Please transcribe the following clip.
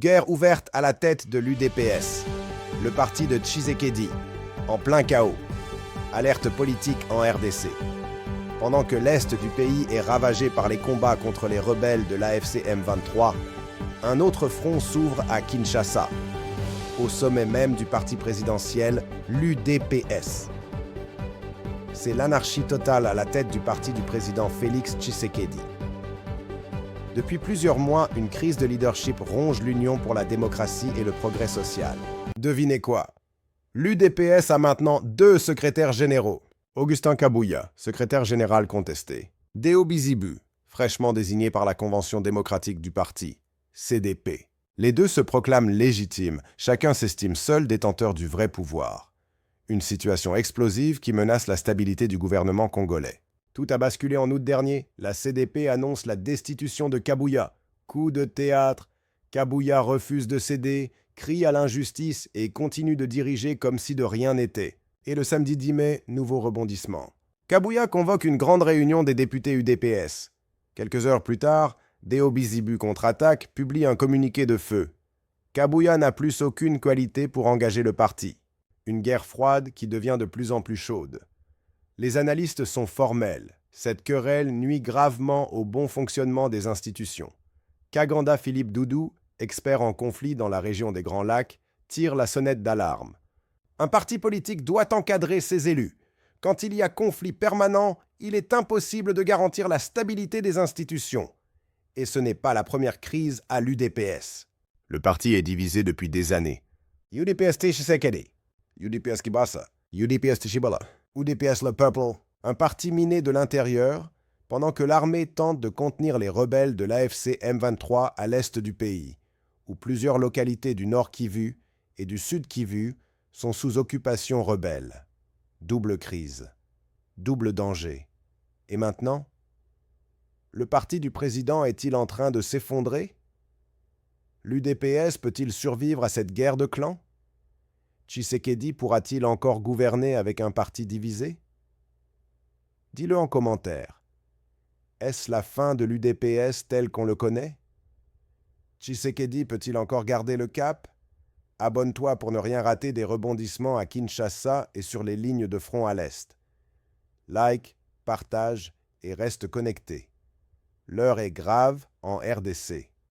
Guerre ouverte à la tête de l'UDPS, le parti de Tshisekedi, en plein chaos. Alerte politique en RDC. Pendant que l'Est du pays est ravagé par les combats contre les rebelles de l'AFC M23, un autre front s'ouvre à Kinshasa, au sommet même du parti présidentiel, l'UDPS. C'est l'anarchie totale à la tête du parti du président Félix Tshisekedi. Depuis plusieurs mois, une crise de leadership ronge l'Union pour la démocratie et le progrès social. Devinez quoi? L'UDPS a maintenant 2 secrétaires généraux. Augustin Kabouya, secrétaire général contesté. Deo Bizibu, fraîchement désigné par la Convention démocratique du parti, CDP. Les deux se proclament légitimes, chacun s'estime seul détenteur du vrai pouvoir. Une situation explosive qui menace la stabilité du gouvernement congolais. Tout a basculé en août dernier. La CDP annonce la destitution de Kabouya. Coup de théâtre. Kabouya refuse de céder, crie à l'injustice et continue de diriger comme si de rien n'était. Et le samedi 10 mai, nouveau rebondissement. Kabouya convoque une grande réunion des députés UDPS. Quelques heures plus tard, Deo Bizibu contre-attaque publie un communiqué de feu. Kabouya n'a plus aucune qualité pour engager le parti. Une guerre froide qui devient de plus en plus chaude. Les analystes sont formels. Cette querelle nuit gravement au bon fonctionnement des institutions. Kaganda Philippe Doudou, expert en conflits dans la région des Grands Lacs, tire la sonnette d'alarme. Un parti politique doit encadrer ses élus. Quand il y a conflit permanent, il est impossible de garantir la stabilité des institutions. Et ce n'est pas la première crise à l'UDPS. Le parti est divisé depuis des années. UDPS Tshisekedi, UDPS Kibasa, UDPS Tshibala, UDPS Le Peuple, un parti miné de l'intérieur, pendant que l'armée tente de contenir les rebelles de l'AFC M23 à l'est du pays, où plusieurs localités du Nord Kivu et du Sud Kivu sont sous occupation rebelle. Double crise, double danger. Et maintenant? Le parti du président est-il en train de s'effondrer? L'UDPS peut-il survivre à cette guerre de clans? Tshisekedi pourra-t-il encore gouverner avec un parti divisé? Dis-le en commentaire. Est-ce la fin de l'UDPS tel qu'on le connaît? Tshisekedi peut-il encore garder le cap? Abonne-toi pour ne rien rater des rebondissements à Kinshasa et sur les lignes de front à l'Est. Like, partage et reste connecté. L'heure est grave en RDC.